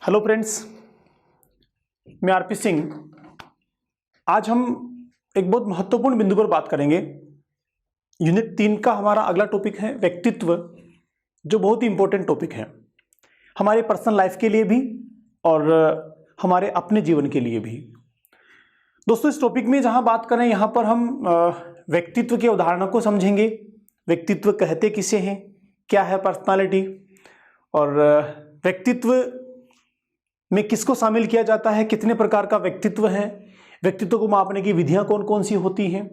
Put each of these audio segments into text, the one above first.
Hello friends, मैं RP Singh. आज हम एक बहुत महत्वपूर्ण बिंदु पर बात करेंगे। यूनिट 3 का हमारा अगला टॉपिक है व्यक्तित्व, जो बहुत ही इंपॉर्टेंट टॉपिक है हमारे पर्सनल लाइफ के लिए भी और हमारे अपने जीवन के लिए भी। दोस्तों, इस टॉपिक में जहां बात करें, यहाँ पर हम व्यक्तित्व के उदाहरणों को समझेंगे। व्यक्तित्व कहते किसे हैं, क्या है पर्सनालिटी, और व्यक्तित्व में किसको शामिल किया जाता है, कितने प्रकार का व्यक्तित्व है, व्यक्तित्व को मापने की विधियां कौन कौन सी होती हैं।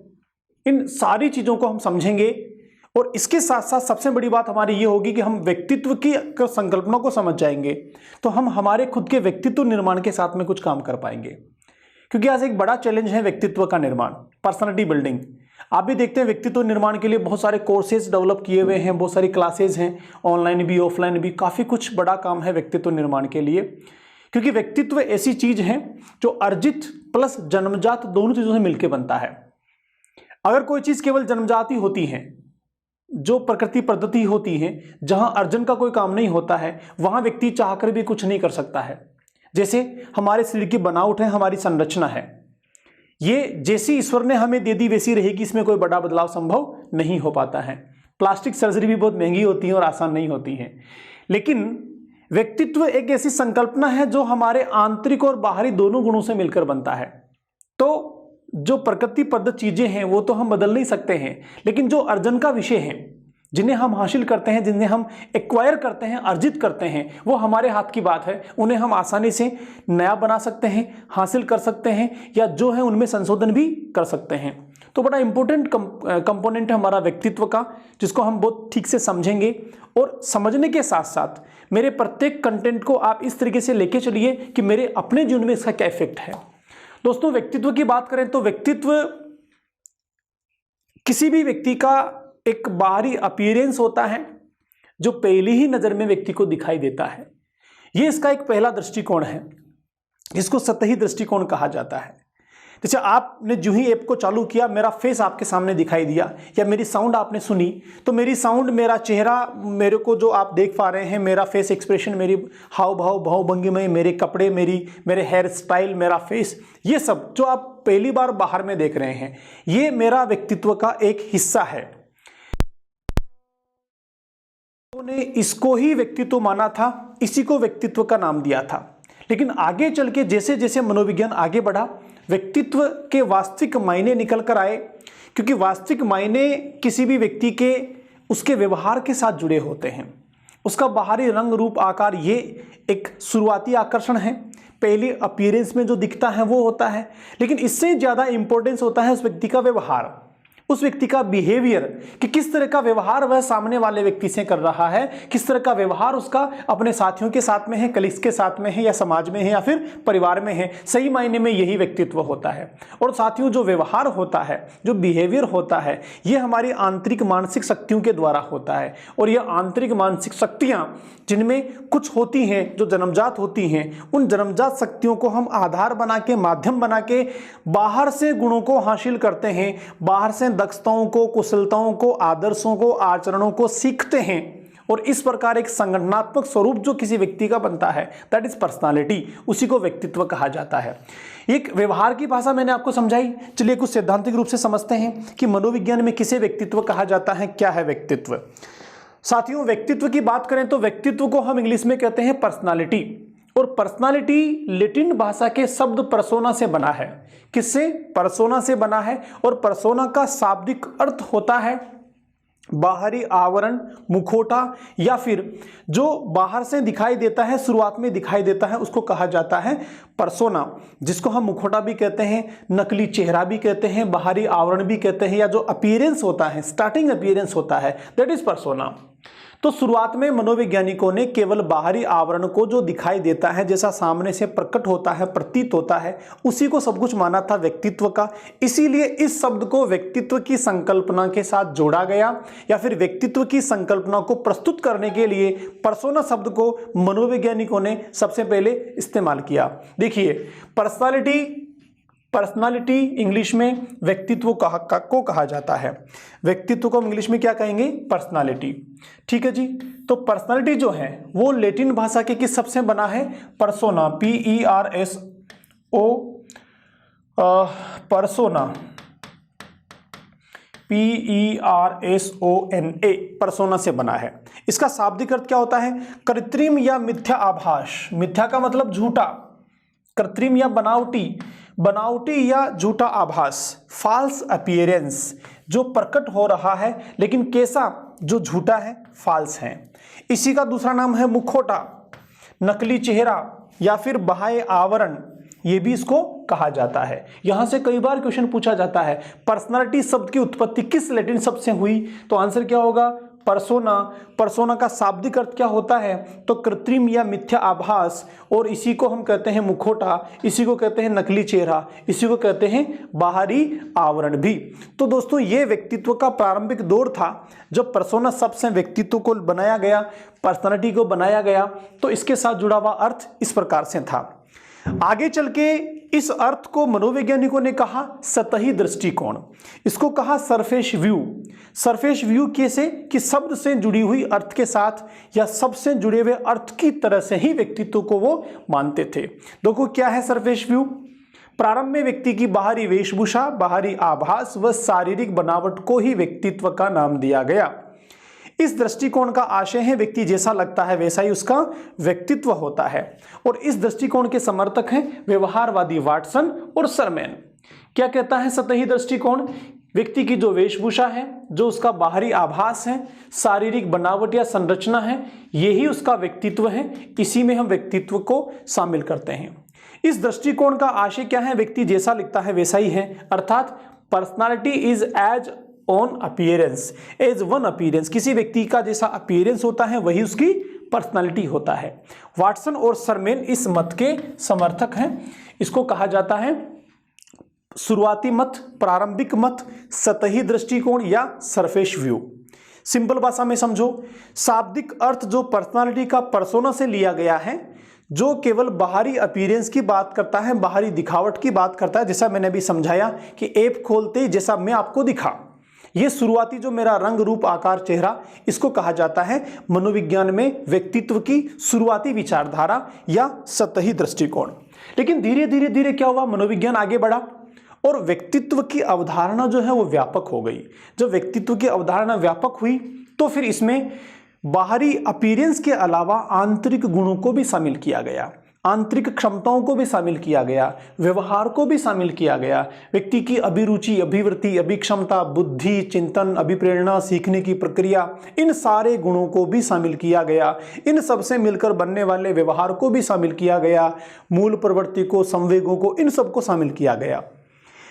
इन सारी चीज़ों को हम समझेंगे। और इसके साथ साथ सबसे बड़ी बात हमारी ये होगी कि हम व्यक्तित्व की संकल्पना को समझ जाएंगे तो हम हमारे खुद के व्यक्तित्व निर्माण के साथ में कुछ काम कर पाएंगे। क्योंकि आज एक बड़ा चैलेंज है व्यक्तित्व का निर्माण, पर्सनालिटी बिल्डिंग। आप भी देखते हैं व्यक्तित्व निर्माण के लिए बहुत सारे कोर्सेज डेवलप किए हुए हैं, बहुत सारी क्लासेज हैं, ऑनलाइन भी ऑफलाइन भी। काफ़ी कुछ बड़ा काम है व्यक्तित्व निर्माण के लिए, क्योंकि व्यक्तित्व ऐसी चीज है जो अर्जित प्लस जन्मजात दोनों चीजों से मिलकर बनता है। अगर कोई चीज केवल जन्मजाती होती है, जो प्रकृति पद्धति होती है, जहां अर्जन का कोई काम नहीं होता है, वहां व्यक्ति चाहकर भी कुछ नहीं कर सकता है। जैसे हमारे शरीर की बनावट है, हमारी संरचना है, ये जैसी ईश्वर ने हमें दे दी वैसी रहेगी, इसमें कोई बड़ा बदलाव संभव नहीं हो पाता है। प्लास्टिक सर्जरी भी बहुत महंगी होती है और आसान नहीं होती है। लेकिन व्यक्तित्व एक ऐसी संकल्पना है जो हमारे आंतरिक और बाहरी दोनों गुणों से मिलकर बनता है। तो जो प्रकृति पद्धत चीजें हैं वो तो हम बदल नहीं सकते हैं, लेकिन जो अर्जन का विषय है, जिन्हें हम हासिल करते हैं, जिन्हें हम एक्वायर करते हैं, अर्जित करते हैं, वो हमारे हाथ की बात है। उन्हें हम आसानी से नया बना सकते हैं, हासिल कर सकते हैं, या जो है उनमें संशोधन भी कर सकते हैं। तो बड़ा इंपॉर्टेंट कंपोनेंट है हमारा व्यक्तित्व का, जिसको हम बहुत ठीक से समझेंगे। और समझने के साथ साथ मेरे प्रत्येक कंटेंट को आप इस तरीके से लेके चलिए कि मेरे अपने जीवन में इसका क्या इफेक्ट है। दोस्तों, व्यक्तित्व की बात करें तो व्यक्तित्व किसी भी व्यक्ति का एक बाहरी अपीयरेंस होता है जो पहली ही नजर में व्यक्ति को दिखाई देता है। यह इसका एक पहला दृष्टिकोण है, जिसको सतही दृष्टिकोण कहा जाता है। जैसे आपने जो ही ऐप को चालू किया, मेरा फेस आपके सामने दिखाई दिया, या मेरी साउंड आपने सुनी, तो मेरी साउंड, मेरा चेहरा, मेरे को जो आप देख पा रहे हैं, मेरा फेस एक्सप्रेशन, मेरी हाव भाव, भावभंगिमाएं, मेरे कपड़े, मेरे हेयर स्टाइल, मेरा फेस, ये सब जो आप पहली बार बाहर में देख रहे हैं, ये मेरा व्यक्तित्व का एक हिस्सा है। उन्होंने इसको ही व्यक्तित्व माना था, इसी को व्यक्तित्व का नाम दिया था। लेकिन आगे चल के जैसे जैसे मनोविज्ञान आगे बढ़ा, व्यक्तित्व के वास्तविक मायने निकल कर आए। क्योंकि वास्तविक मायने किसी भी व्यक्ति के उसके व्यवहार के साथ जुड़े होते हैं। उसका बाहरी रंग रूप आकार, ये एक शुरुआती आकर्षण है, पहली अपीयरेंस में जो दिखता है वो होता है। लेकिन इससे ज़्यादा इंपॉर्टेंस होता है उस व्यक्ति का व्यवहार, उस व्यक्ति का बिहेवियर, कि किस तरह का व्यवहार वह सामने वाले व्यक्ति से कर रहा है, किस तरह का व्यवहार उसका अपने साथियों के साथ में है, कलीग्स के साथ में है, या समाज में है, या फिर परिवार में है। सही मायने में यही व्यक्तित्व होता है। और साथियों, जो व्यवहार होता है, जो बिहेवियर होता है, यह हमारी आंतरिक मानसिक शक्तियों के द्वारा होता है। और यह आंतरिक मानसिक शक्तियां, जिनमें कुछ होती हैं जो जन्मजात होती हैं, उन जन्मजात शक्तियों को हम आधार बना के, माध्यम बना के बाहर से गुणों को हासिल करते हैं, बाहर से दक्षताओं को, कुशलताओं को, आदर्शों को, आचरणों को सीखते हैं। और इस प्रकार एक संगठनात्मक स्वरूप जो किसी व्यक्ति का बनता है, दैट इज पर्सनालिटी, उसी को व्यक्तित्व कहा जाता है। एक व्यवहार की भाषा मैंने आपको समझाई। चलिए कुछ सैद्धांतिक रूप से समझते हैं कि मनोविज्ञान में किसे व्यक्तित्व कहा जाता है, क्या है व्यक्तित्व। साथियों, व्यक्तित्व की बात करें तो व्यक्तित्व को हम इंग्लिश में कहते हैं पर्सनालिटी। और पर्सनालिटी लैटिन भाषा के शब्द पर्सोना से बना है। किससे? पर्सोना से बना है। और पर्सोना का शाब्दिक अर्थ होता है बाहरी आवरण, मुखौटा, या फिर जो बाहर से दिखाई देता है, शुरुआत में दिखाई देता है, उसको कहा जाता है पर्सोना, जिसको हम मुखौटा भी कहते हैं, नकली चेहरा भी कहते हैं, बाहरी आवरण भी कहते हैं, या जो अपीयरेंस होता है, स्टार्टिंग अपीयरेंस होता है, दैट इज पर्सोना। तो शुरुआत में मनोवैज्ञानिकों ने केवल बाहरी आवरण को, जो दिखाई देता है, जैसा सामने से प्रकट होता है, प्रतीत होता है, उसी को सब कुछ माना था व्यक्तित्व का। इसीलिए इस शब्द को व्यक्तित्व की संकल्पना के साथ जोड़ा गया, या फिर व्यक्तित्व की संकल्पना को प्रस्तुत करने के लिए पर्सोना शब्द को मनोवैज्ञानिकों ने सबसे पहले इस्तेमाल किया। देखिए, पर्सनालिटी पर्सनालिटी इंग्लिश में व्यक्तित्व को कहा जाता है। व्यक्तित्व को हम इंग्लिश में क्या कहेंगे? पर्सनालिटी। ठीक है जी। तो पर्सनालिटी जो है वो लैटिन भाषा के किस शब्द से बना है? Persona, PERSO, persona, PERSONA, persona से बना है। इसका शाब्दिक अर्थ क्या होता है? कृत्रिम या मिथ्या आभास। मिथ्या का मतलब झूठा, कृत्रिम या बनावटी या झूठा आभास, फॉल्स अपीयरेंस, जो प्रकट हो रहा है लेकिन कैसा? जो झूठा है, फॉल्स है। इसी का दूसरा नाम है मुखौटा, नकली चेहरा या फिर बाह्य आवरण, ये भी इसको कहा जाता है। यहां से कई बार क्वेश्चन पूछा जाता है पर्सनालिटी शब्द की उत्पत्ति किस लैटिन शब्द से हुई? तो आंसर क्या होगा? पर्सोना। पर्सोना का शाब्दिक अर्थ क्या होता है? तो कृत्रिम या मिथ्या आभास, और इसी को हम कहते हैं मुखौटा, इसी को कहते हैं नकली चेहरा, इसी को कहते हैं बाहरी आवरण भी। तो दोस्तों ये व्यक्तित्व का प्रारंभिक दौर था जब पर्सोना शब्द से व्यक्तित्व को बनाया गया, पर्सनालिटी को बनाया गया। तो इसके साथ जुड़ा हुआ अर्थ इस प्रकार से था। आगे चल के इस अर्थ को मनोवैज्ञानिकों ने कहा सतही दृष्टिकोण, इसको कहा सरफेस व्यू। सरफेस व्यू कैसे? कि शब्द से जुड़ी हुई अर्थ के साथ या शब्द से जुड़े हुए अर्थ की तरह से ही व्यक्तित्व को वो मानते थे। देखो क्या है सरफेस व्यू? प्रारंभ में व्यक्ति की बाहरी वेशभूषा, बाहरी आभास व शारीरिक बनावट को ही व्यक्तित्व का नाम दिया गया। इस दृष्टिकोण का आशय है व्यक्ति जैसा लगता है वैसा ही उसका व्यक्तित्व होता है, और इस दृष्टिकोण के समर्थक हैं व्यवहारवादी वाटसन और सरमैन। क्या कहता है सतही दृष्टिकोण? व्यक्ति की जो वेशभूषा है, जो उसका बाहरी आभास है, शारीरिक बनावट या संरचना है, यही उसका व्यक्तित्व है। इसी में हम व्यक्तित्व को शामिल करते हैं। इस दृष्टिकोण का आशय क्या है? व्यक्ति जैसा लिखता है वैसा ही है, अर्थात personality is as on appearance, as one appearance. किसी व्यक्ति का जैसा अपीयरेंस होता है वही उसकी पर्सनालिटी होता है। वाटसन और सरमैन इस मत के समर्थक हैं। इसको कहा जाता है शुरुआती मत, प्रारंभिक मत, सतही दृष्टिकोण या सरफेस व्यू। सिंपल भाषा में समझो, शाब्दिक अर्थ जो पर्सनालिटी का पर्सोना से लिया गया है, जो केवल बाहरी अपीयरेंस की बात करता है, बाहरी दिखावट की बात करता है। जैसा मैंने अभी समझाया कि ऐप खोलते ही जैसा मैं आपको दिखा, ये शुरुआती जो मेरा रंग रूप आकार चेहरा, इसको कहा जाता है मनोविज्ञान में व्यक्तित्व की शुरुआती विचारधारा या सतही दृष्टिकोण। लेकिन धीरे धीरे धीरे क्या हुआ? मनोविज्ञान आगे बढ़ा और व्यक्तित्व की अवधारणा जो है वो व्यापक हो गई। जब व्यक्तित्व की अवधारणा व्यापक हुई तो फिर इसमें बाहरी अपीयरेंस के अलावा आंतरिक गुणों को भी शामिल किया गया, आंतरिक क्षमताओं को भी शामिल किया गया, व्यवहार को भी शामिल किया गया, व्यक्ति की अभिरुचि, अभिवृत्ति, अभिक्षमता, बुद्धि, चिंतन, अभिप्रेरणा, सीखने की प्रक्रिया, इन सारे गुणों को भी शामिल किया गया। इन सब से मिलकर बनने वाले व्यवहार को भी शामिल किया गया, मूल प्रवृत्ति को, संवेगों को, इन सबको शामिल किया गया।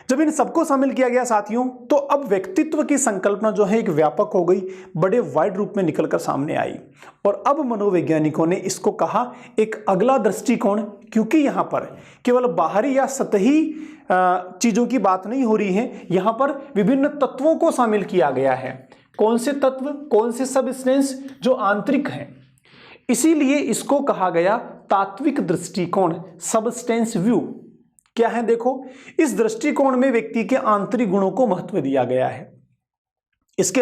जब इन सबको शामिल किया गया साथियों, तो अब व्यक्तित्व की संकल्पना जो है एक व्यापक हो गई, बड़े वाइड रूप में निकलकर सामने आई। और अब मनोवैज्ञानिकों ने इसको कहा एक अगला दृष्टिकोण, क्योंकि यहाँ पर केवल बाहरी या सतही चीजों की बात नहीं हो रही है, यहाँ पर विभिन्न तत्वों को शामिल किया गया है। कौन से तत्व? कौन से सबस्टेंस? जो आंतरिक हैं। इसीलिए इसको कहा गया तात्विक दृष्टिकोण, सबस्टेंस व्यू। क्या है? देखो, इस दृष्टिकोण में व्यक्ति के आंतरिक गुणों को महत्व दिया गया है। इसके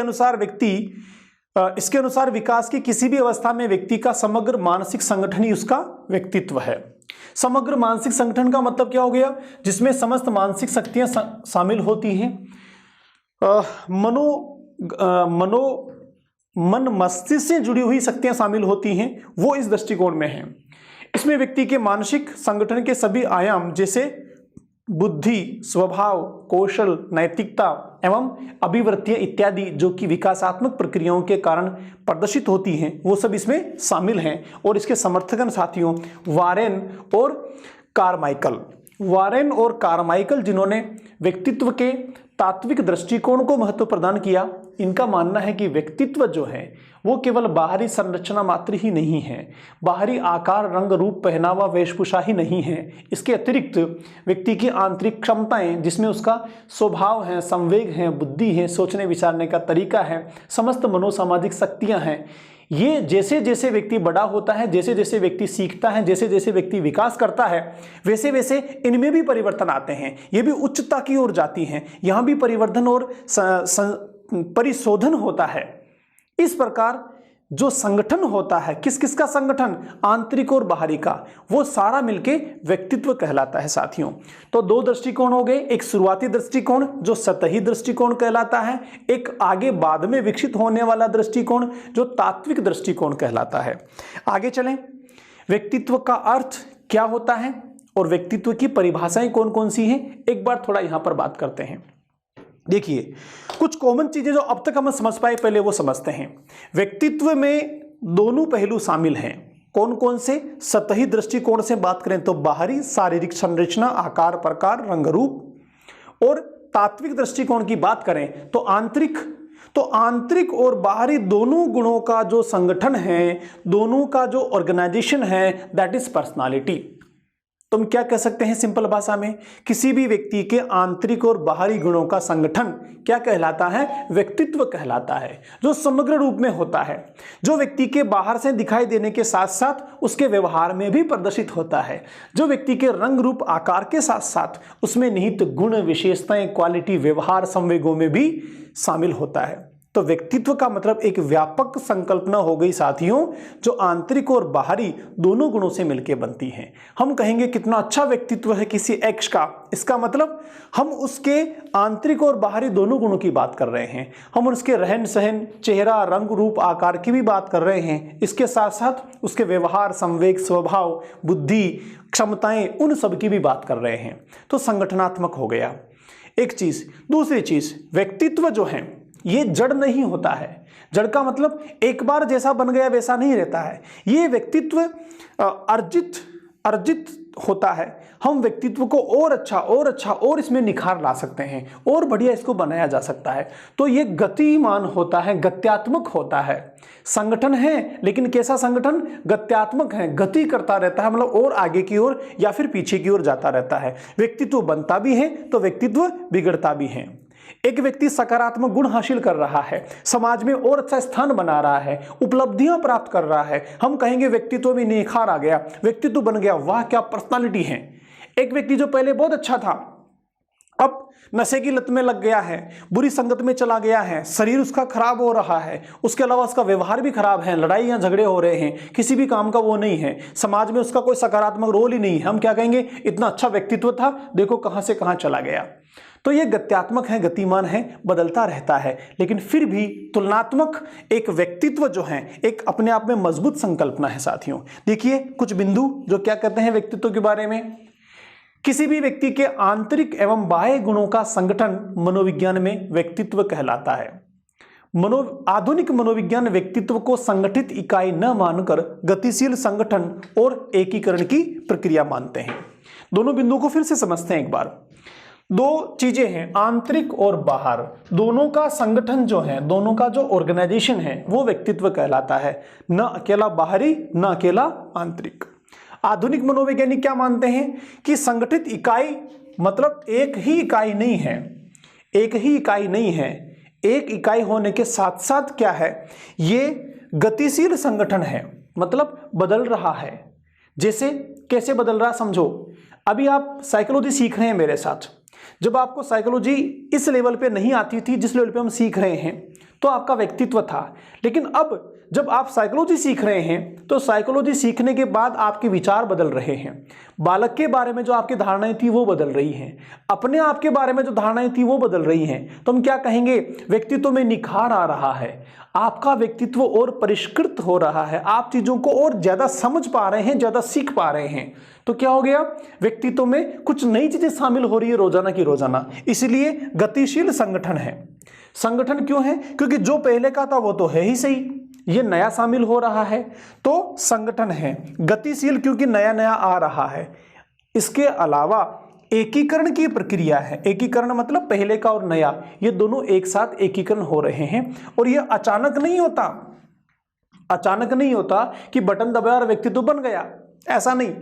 अनुसार विकास की किसी भी अवस्था में व्यक्ति का समग्र मानसिक संगठन ही उसका व्यक्तित्व है। समग्र मानसिक संगठन का मतलब क्या हो गया? जिसमें समस्त मानसिक शक्तियां शामिल होती हैं, मन मस्तिष्क से जुड़ी हुई शक्तियां शामिल होती हैं, वो इस दृष्टिकोण में है। इसमें व्यक्ति के मानसिक संगठन के सभी आयाम जैसे बुद्धि, स्वभाव, कौशल, नैतिकता एवं अभिवृत्तियां इत्यादि जो कि विकासात्मक प्रक्रियाओं के कारण प्रदर्शित होती हैं, वो सब इसमें शामिल हैं। और इसके समर्थक साथियों वारेन और कारमाइकल जिन्होंने व्यक्तित्व के तात्विक दृष्टिकोण को महत्व प्रदान किया, इनका मानना है कि व्यक्तित्व जो है वो केवल बाहरी संरचना मात्र ही नहीं है, बाहरी आकार, रंग, रूप, पहनावा, वेशभूषा ही नहीं है। इसके अतिरिक्त व्यक्ति की आंतरिक क्षमताएं, जिसमें उसका स्वभाव है, संवेग है, बुद्धि है, सोचने विचारने का तरीका है, समस्त मनोसामाजिक शक्तियां हैं, ये जैसे जैसे व्यक्ति बड़ा होता है, जैसे जैसे व्यक्ति सीखता है, जैसे जैसे व्यक्ति विकास करता है, वैसे वैसे इनमें भी परिवर्तन आते हैं, ये भी उच्चता की ओर जाती हैं, यहाँ भी परिवर्धन और परिशोधन होता है। इस प्रकार जो संगठन होता है, किस किस का संगठन, आंतरिक और बाहरी का, वो सारा मिलके व्यक्तित्व कहलाता है साथियों। तो दो दृष्टिकोण हो गए, एक शुरुआती दृष्टिकोण जो सतही दृष्टिकोण कहलाता है, एक आगे बाद में विकसित होने वाला दृष्टिकोण जो तात्विक दृष्टिकोण कहलाता है। आगे चलें, व्यक्तित्व का अर्थ क्या होता है और व्यक्तित्व की परिभाषाएं कौन कौन सी हैं, एक बार थोड़ा यहां पर बात करते हैं। देखिए, कुछ कॉमन चीजें जो अब तक हम समझ पाए पहले वो समझते हैं। व्यक्तित्व में दोनों पहलू शामिल हैं, कौन कौन से, सतही दृष्टिकोण से बात करें तो बाहरी शारीरिक संरचना, आकार, प्रकार, रंग, रूप, और तात्विक दृष्टिकोण की बात करें तो आंतरिक। तो आंतरिक और बाहरी दोनों गुणों का जो संगठन है, दोनों का जो ऑर्गेनाइजेशन है, दैट इज पर्सनालिटी। तुम क्या कह सकते हैं सिंपल भाषा में, किसी भी व्यक्ति के आंतरिक और बाहरी गुणों का संगठन क्या कहलाता है, व्यक्तित्व कहलाता है, जो समग्र रूप में होता है, जो व्यक्ति के बाहर से दिखाई देने के साथ साथ उसके व्यवहार में भी प्रदर्शित होता है, जो व्यक्ति के रंग, रूप, आकार के साथ साथ उसमें निहित गुण, विशेषताएं, क्वालिटी, व्यवहार, संवेगों में भी शामिल होता है। तो व्यक्तित्व का मतलब एक व्यापक संकल्पना हो गई साथियों, जो आंतरिक और बाहरी दोनों गुणों से मिलकर बनती है। हम कहेंगे कितना अच्छा व्यक्तित्व है किसी एक्स का, इसका मतलब हम उसके आंतरिक और बाहरी दोनों गुणों की बात कर रहे हैं, हम उसके रहन सहन, चेहरा, रंग, रूप, आकार की भी बात कर रहे हैं, इसके साथ साथ उसके व्यवहार, संवेग, स्वभाव, बुद्धि, क्षमताएं, उन सब की भी बात कर रहे हैं। तो संगठनात्मक हो गया एक चीज। दूसरी चीज, व्यक्तित्व जो है ये जड़ नहीं होता है। जड़ का मतलब एक बार जैसा बन गया वैसा नहीं रहता है, ये व्यक्तित्व अर्जित होता है। हम व्यक्तित्व को और अच्छा और इसमें निखार ला सकते हैं, और बढ़िया इसको बनाया जा सकता है। तो ये गतिमान होता है, गत्यात्मक होता है। संगठन है लेकिन कैसा संगठन, गत्यात्मक है, गति करता रहता है, मतलब और आगे की ओर या फिर पीछे की ओर जाता रहता है। व्यक्तित्व बनता भी है तो व्यक्तित्व बिगड़ता भी है। एक व्यक्ति सकारात्मक गुण हासिल कर रहा है, समाज में और अच्छा स्थान बना रहा है, उपलब्धियां प्राप्त कर रहा है, हम कहेंगे व्यक्तित्व में निखार आ गया, व्यक्तित्व बन गया, वाह क्या पर्सनालिटी है। एक व्यक्ति जो पहले बहुत अच्छा था, अब नशे की लत में लग गया है, बुरी संगत में चला गया है, शरीर उसका खराब हो रहा है, उसके अलावा उसका व्यवहार भी खराब है, लड़ाइयां झगड़े हो रहे हैं, किसी भी काम का वो नहीं है, समाज में उसका कोई सकारात्मक रोल ही नहीं है, हम क्या कहेंगे, इतना अच्छा व्यक्तित्व था, देखो कहां से कहां चला गया। तो ये गत्यात्मक है, गतिमान है, बदलता रहता है, लेकिन फिर भी तुलनात्मक एक व्यक्तित्व जो है एक अपने आप में मजबूत संकल्पना है साथियों। देखिए कुछ बिंदु जो क्या कहते हैं व्यक्तित्व के बारे में। किसी भी व्यक्ति के आंतरिक एवं बाह्य गुणों का संगठन मनोविज्ञान में व्यक्तित्व कहलाता है। आधुनिक मनोविज्ञान व्यक्तित्व को संगठित इकाई न मानकर गतिशील संगठन और एकीकरण की प्रक्रिया मानते हैं। दोनों बिंदुओं को फिर से समझते हैं एक बार। दो चीजें हैं, आंतरिक और बाहर, दोनों का संगठन जो है, दोनों का जो ऑर्गेनाइजेशन है वो व्यक्तित्व कहलाता है, न अकेला बाहरी न अकेला आंतरिक। आधुनिक मनोवैज्ञानिक क्या मानते हैं कि संगठित इकाई मतलब एक ही इकाई नहीं है, एक ही इकाई नहीं है, एक इकाई होने के साथ साथ क्या है, ये गतिशील संगठन है, मतलब बदल रहा है। जैसे कैसे बदल रहा समझो, अभी आप साइकोलॉजी सीख रहे हैं मेरे साथ, जब आपको साइकोलॉजी इस लेवल पे नहीं आती थी जिस लेवल पे हम सीख रहे हैं तो आपका व्यक्तित्व था, लेकिन अब जब आप साइकोलॉजी सीख रहे हैं तो साइकोलॉजी सीखने के बाद आपके विचार बदल रहे हैं, बालक के बारे में जो आपकी धारणाएं थी वो बदल रही हैं, अपने आप के बारे में जो धारणाएं थी वो बदल रही हैं। तो हम क्या कहेंगे, व्यक्तित्व में निखार आ रहा है, आपका व्यक्तित्व और परिष्कृत हो रहा है, आप चीजों को और ज्यादा समझ पा रहे हैं, ज्यादा सीख पा रहे हैं। तो क्या हो गया, व्यक्तित्व में कुछ नई चीजें शामिल हो रही है रोजाना की रोजाना, इसलिए गतिशील संगठन है। संगठन क्यों है, क्योंकि जो पहले का था वो तो है ही सही, ये नया शामिल हो रहा है तो संगठन है। गतिशील क्योंकि नया नया आ रहा है। इसके अलावा एकीकरण की प्रक्रिया है, एकीकरण मतलब पहले का और नया, ये दोनों एक साथ एकीकरण हो रहे हैं। और ये अचानक नहीं होता, अचानक नहीं होता कि बटन दबाया और व्यक्तित्व बन गया, ऐसा नहीं,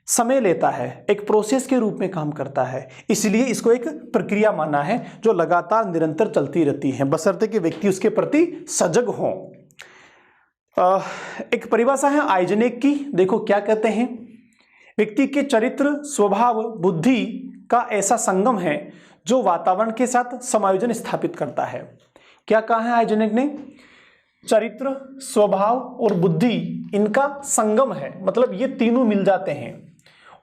समय लेता है, एक प्रोसेस के रूप में काम करता है। इसलिए इसको एक प्रक्रिया माना है जो लगातार निरंतर चलती रहती है, बशर्ते कि व्यक्ति उसके प्रति सजग हो। एक परिभाषा है आइजेनेक की। देखो क्या कहते हैं, व्यक्ति के चरित्र, स्वभाव, बुद्धि का ऐसा संगम है जो वातावरण के साथ समायोजन स्थापित करता है। क्या कहा है आइजेनेक ने? चरित्र, स्वभाव और बुद्धि इनका संगम है, मतलब ये तीनों मिल जाते हैं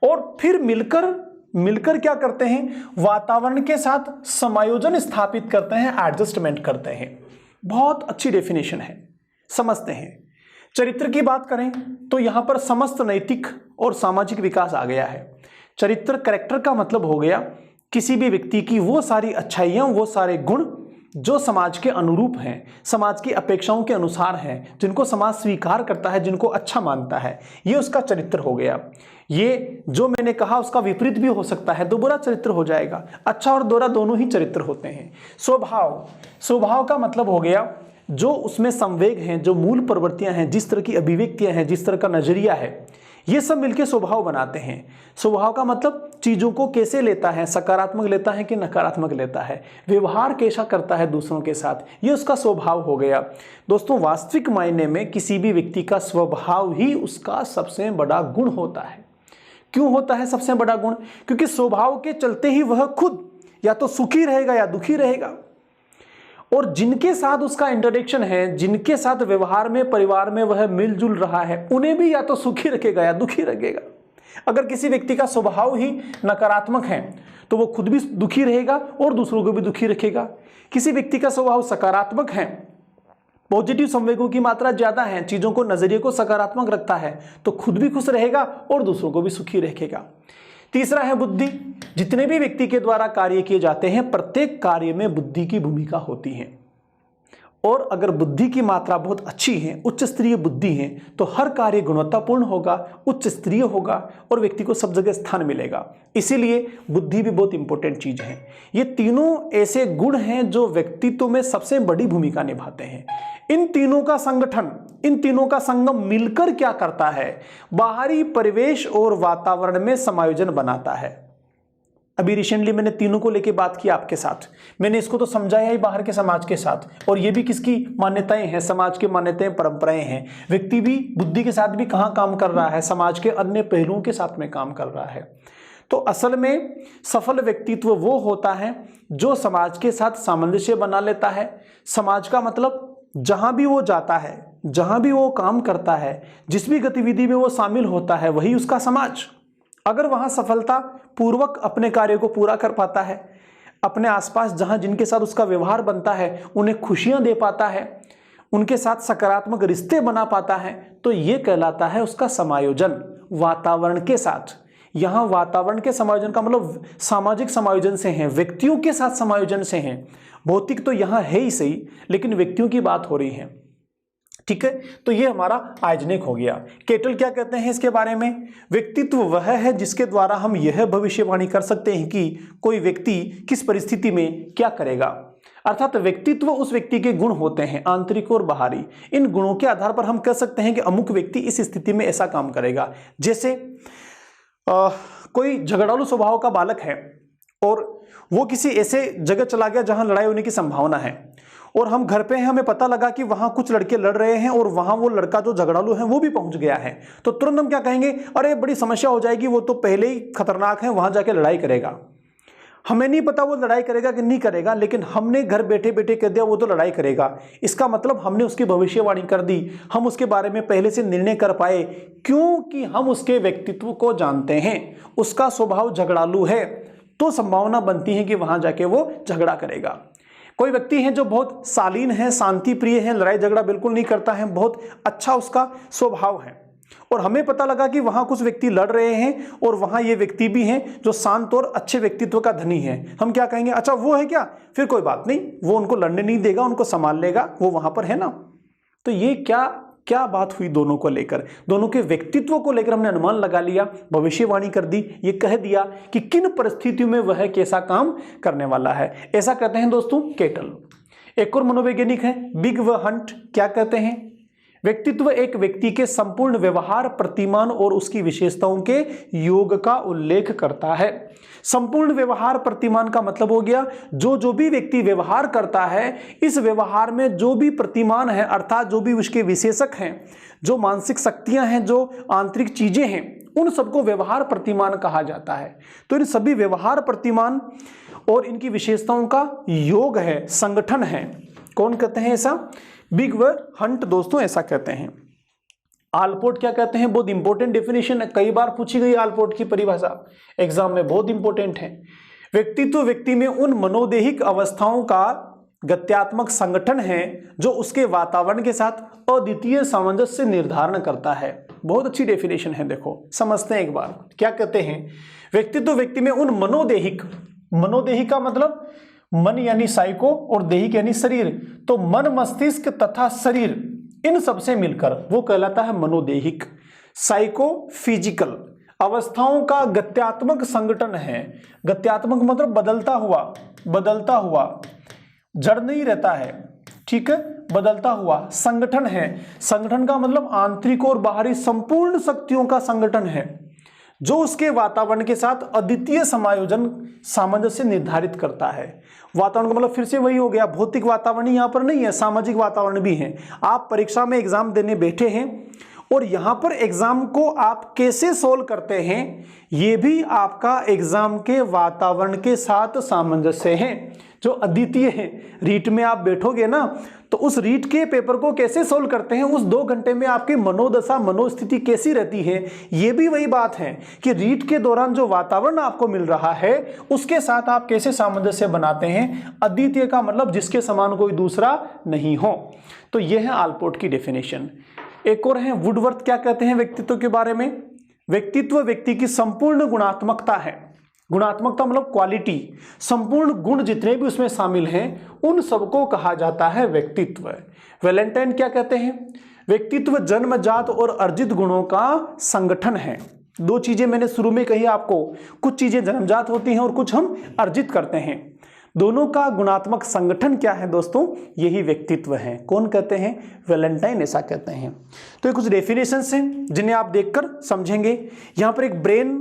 और फिर मिलकर क्या करते हैं, वातावरण के साथ समायोजन स्थापित करते हैं, एडजस्टमेंट करते हैं। बहुत अच्छी डेफिनेशन है, समझते हैं। चरित्र की बात करें तो यहां पर समस्त नैतिक और सामाजिक विकास आ गया है। चरित्र, कैरेक्टर का मतलब हो गया किसी भी व्यक्ति की वो सारी अच्छाइयां, वो सारे गुण जो समाज के अनुरूप हैं, समाज की अपेक्षाओं के अनुसार हैं, जिनको समाज स्वीकार करता है, जिनको अच्छा मानता है, ये उसका चरित्र हो गया। ये जो मैंने कहा उसका विपरीत भी हो सकता है, तो बुरा चरित्र हो जाएगा। अच्छा और बुरा दोनों ही चरित्र होते हैं। स्वभाव का मतलब हो गया जो उसमें संवेग हैं, जो मूल प्रवृत्तियां हैं, जिस तरह की अभिव्यक्तियां हैं, जिस तरह का नजरिया है, ये सब मिलकर स्वभाव बनाते हैं। स्वभाव का मतलब चीजों को कैसे लेता है, सकारात्मक लेता है कि नकारात्मक लेता है, व्यवहार कैसा करता है दूसरों के साथ, ये उसका स्वभाव हो गया। दोस्तों, वास्तविक मायने में किसी भी व्यक्ति का स्वभाव ही उसका सबसे बड़ा गुण होता है। क्यों होता है सबसे बड़ा गुण? क्योंकि स्वभाव के चलते ही वह खुद या तो सुखी रहेगा या दुखी रहेगा, और जिनके साथ उसका इंटरेक्शन है, जिनके साथ व्यवहार में, परिवार में वह मिलजुल रहा है, उन्हें भी या तो सुखी रखेगा या दुखी रखेगा। अगर किसी व्यक्ति का स्वभाव ही नकारात्मक है तो वो खुद भी दुखी रहेगा और दूसरों को भी दुखी रखेगा। किसी व्यक्ति का स्वभाव सकारात्मक है, पॉजिटिव संवेगों की मात्रा ज्यादा है, चीजों को, नजरिए को सकारात्मक रखता है, तो खुद भी खुश रहेगा और दूसरों को भी सुखी रखेगा। तीसरा है बुद्धि। जितने भी व्यक्ति के द्वारा कार्य किए जाते हैं, प्रत्येक कार्य में बुद्धि की भूमिका होती है, और अगर बुद्धि की मात्रा बहुत अच्छी है, उच्च स्तरीय बुद्धि है, तो हर कार्य गुणवत्तापूर्ण होगा, उच्च स्तरीय होगा और व्यक्ति को सब जगह स्थान मिलेगा। इसीलिए बुद्धि भी बहुत इंपॉर्टेंट चीज है। ये तीनों ऐसे गुण हैं जो व्यक्तित्व में सबसे बड़ी भूमिका निभाते हैं। इन तीनों का संगठन, इन तीनों का संगम मिलकर क्या करता है, बाहरी परिवेश और वातावरण में समायोजन बनाता है। अभी रिसेंटली मैंने तीनों को लेके बात की आपके साथ, मैंने इसको तो समझाया ही बाहर के समाज के साथ, और ये भी किसकी मान्यताएं हैं, समाज की मान्यताएं, परंपराएं हैं। व्यक्ति भी बुद्धि के साथ भी कहाँ काम कर रहा है, समाज के अन्य पहलुओं के साथ में काम कर रहा है। तो असल में सफल व्यक्तित्व वो होता है जो समाज के साथ सामंजस्य बना लेता है। समाज का मतलब जहां भी वो जाता है, जहां भी वो काम करता है, जिस भी गतिविधि में वो शामिल होता है, वही उसका समाज। अगर वहां सफलता पूर्वक अपने कार्य को पूरा कर पाता है, अपने आसपास जहां जिनके साथ उसका व्यवहार बनता है उन्हें खुशियां दे पाता है, उनके साथ सकारात्मक रिश्ते बना पाता है, तो ये कहलाता है उसका समायोजन वातावरण के साथ। यहां वातावरण के समायोजन का मतलब सामाजिक समायोजन से है, व्यक्तियों के साथ समायोजन से है। भौतिक तो यहां है ही सही, लेकिन व्यक्तियों की बात हो रही है। ठीक है, तो ये हमारा आइजेनेक हो गया। केटल क्या कहते हैं इसके बारे में? व्यक्तित्व वह है जिसके द्वारा हम यह भविष्यवाणी कर सकते हैं कि कोई व्यक्ति किस परिस्थिति में क्या करेगा। अर्थात व्यक्तित्व उस व्यक्ति के गुण होते हैं, आंतरिक और बाहरी। इन गुणों के आधार पर हम कह सकते हैं कि अमुक व्यक्ति इस स्थिति में ऐसा काम करेगा। जैसे कोई झगड़ालू स्वभाव का बालक है और वो किसी ऐसे जगह चला गया जहां लड़ाई होने की संभावना है, और हम घर पे हैं, हमें पता लगा कि वहां कुछ लड़के लड़ रहे हैं और वहां वो लड़का जो झगड़ालू है वो भी पहुंच गया है, तो तुरंत हम क्या कहेंगे, अरे बड़ी समस्या हो जाएगी, वो तो पहले ही खतरनाक है, वहां जाके लड़ाई करेगा। हमें नहीं पता वो लड़ाई करेगा कि नहीं करेगा, लेकिन हमने घर बैठे बैठे कह दिया वो तो लड़ाई करेगा। इसका मतलब हमने उसकी भविष्यवाणी कर दी, हम उसके बारे में पहले से निर्णय कर पाए, क्योंकि हम उसके व्यक्तित्व को जानते हैं। उसका स्वभाव झगड़ालू है तो संभावना बनती है कि वहां जाके वो झगड़ा करेगा। कोई व्यक्ति है जो बहुत शालीन है, शांति प्रिय है, लड़ाई झगड़ा बिल्कुल नहीं करता है, बहुत अच्छा उसका स्वभाव है, और हमें पता लगा कि वहां कुछ व्यक्ति लड़ रहे हैं और वहां ये व्यक्ति भी हैं जो शांत और अच्छे व्यक्तित्व का धनी है, हम क्या कहेंगे, अच्छा वो है क्या, फिर कोई बात नहीं, वो उनको लड़ने नहीं देगा, उनको संभाल लेगा, वो वहां पर है ना। तो ये क्या बात हुई दोनों को लेकर, दोनों के व्यक्तित्व को लेकर हमने अनुमान लगा लिया, भविष्यवाणी कर दी, ये कह दिया कि किन परिस्थितियों में वह कैसा काम करने वाला है। ऐसा कहते हैं दोस्तों केटल। एक और मनोवैज्ञानिक है बिग व हंट, क्या कहते हैं, व्यक्तित्व एक व्यक्ति के संपूर्ण व्यवहार, प्रतिमान और उसकी विशेषताओं के योग का उल्लेख करता है। संपूर्ण व्यवहार प्रतिमान का मतलब हो गया जो भी व्यक्ति व्यवहार करता है, इस व्यवहार में जो भी प्रतिमान है अर्थात जो भी उसके विशेषक हैं, जो मानसिक शक्तियां हैं, जो आंतरिक चीजें हैं, उन सबको व्यवहार प्रतिमान कहा जाता है। तो इन सभी व्यवहार प्रतिमान और इनकी विशेषताओं का योग है, संगठन है। कौन कहते हैं ऐसा? बिग व हंट दोस्तों ऐसा कहते हैं। आलपोर्ट क्या कहते हैं? बहुत इंपॉर्टेंट डेफिनेशन है, कई बार पूछी गई आलपोर्ट की परिभाषा एग्जाम में, बहुत इंपॉर्टेंट है। व्यक्तित्व व्यक्ति में उन मनोदेहिक अवस्थाओं का गत्यात्मक संगठन है जो उसके वातावरण के साथ अद्वितीय सामंजस्य निर्धारण करता है। बहुत अच्छी डेफिनेशन है, देखो समझते हैं एक बार। क्या कहते हैं? व्यक्तित्व व्यक्ति में उन मनोदेहिक, मनोदेहिक का मतलब मन यानी साइको और देहिक यानी शरीर, तो मन, मस्तिष्क तथा शरीर इन सबसे मिलकर वो कहलाता है मनोदेहिक। साइको फिजिकल अवस्थाओं का गत्यात्मक संगठन है। गत्यात्मक मतलब बदलता हुआ, जड़ नहीं रहता है, ठीक है, बदलता हुआ संगठन है। संगठन का मतलब आंतरिक और बाहरी संपूर्ण शक्तियों का संगठन है जो उसके वातावरण के साथ अद्वितीय समायोजन, सामंजस्य निर्धारित करता है। वातावरण का मतलब फिर से वही हो गया, भौतिक वातावरण यहाँ पर नहीं है, सामाजिक वातावरण भी है। आप परीक्षा में एग्जाम देने बैठे हैं और यहाँ पर एग्जाम को आप कैसे सोल्व करते हैं, ये भी आपका एग्जाम के वातावरण के साथ सामंजस्य है, जो अद्वितीय है। रीट में आप बैठोगे ना, तो उस रीट के पेपर को कैसे सोल्व करते हैं, उस 2 घंटे में आपकी मनोदशा, मनोस्थिति कैसी रहती है, ये भी वही बात है कि रीट के दौरान जो वातावरण आपको मिल रहा है उसके साथ आप कैसे सामंजस्य बनाते हैं। अद्वितीय का मतलब जिसके समान कोई दूसरा नहीं हो। तो यह है आलपोर्ट की डेफिनेशन। एक और है वुडवर्थ, क्या कहते हैं व्यक्तित्व के बारे में? व्यक्तित्व व्यक्ति की संपूर्ण गुणात्मकता है। गुणात्मकता मतलब क्वालिटी, संपूर्ण गुण जितने भी उसमें शामिल हैं उन सबको कहा जाता है व्यक्तित्व। वैलेंटाइन क्या कहते हैं? व्यक्तित्व जन्मजात और अर्जित गुणों का संगठन है। 2 चीजें मैंने शुरू में कही आपको, कुछ चीजें जन्मजात होती हैं और कुछ हम अर्जित करते हैं। दोनों का गुणात्मक संगठन क्या है दोस्तों? यही व्यक्तित्व है। कौन कहते हैं? वैलेंटाइन ऐसा कहते हैं। तो ये कुछ डेफिनेशंस हैं जिन्हें आप देखकर समझेंगे। यहां पर एक ब्रेन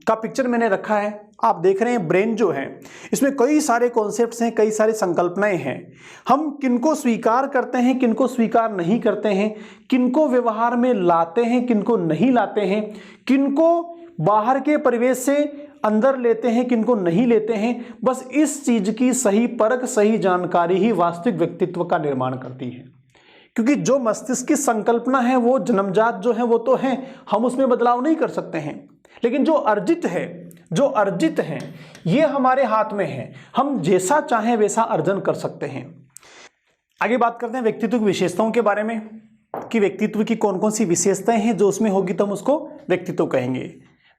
का पिक्चर मैंने रखा है, आप देख रहे हैं ब्रेन जो है इसमें कई सारे कॉन्सेप्ट्स हैं, कई सारी संकल्पनाएं हैं। हम किनको स्वीकार करते हैं, किनको स्वीकार नहीं करते हैं, किनको व्यवहार में लाते हैं, किनको नहीं लाते हैं, किनको बाहर के परिवेश से अंदर लेते हैं, किनको नहीं लेते हैं। बस इस चीज की सही परख, सही जानकारी ही वास्तविक व्यक्तित्व का निर्माण करती है। क्योंकि जो मस्तिष्क की संकल्पना है वो जन्मजात जो है वो तो है, हम उसमें बदलाव नहीं कर सकते हैं। लेकिन जो अर्जित है ये हमारे हाथ में है, हम जैसा चाहें वैसा अर्जन कर सकते हैं। आगे बात करते हैं व्यक्तित्व की विशेषताओं के बारे में कि व्यक्तित्व की कौन कौन सी विशेषताएं हैं, जो उसमें होगी तो हम उसको व्यक्तित्व कहेंगे।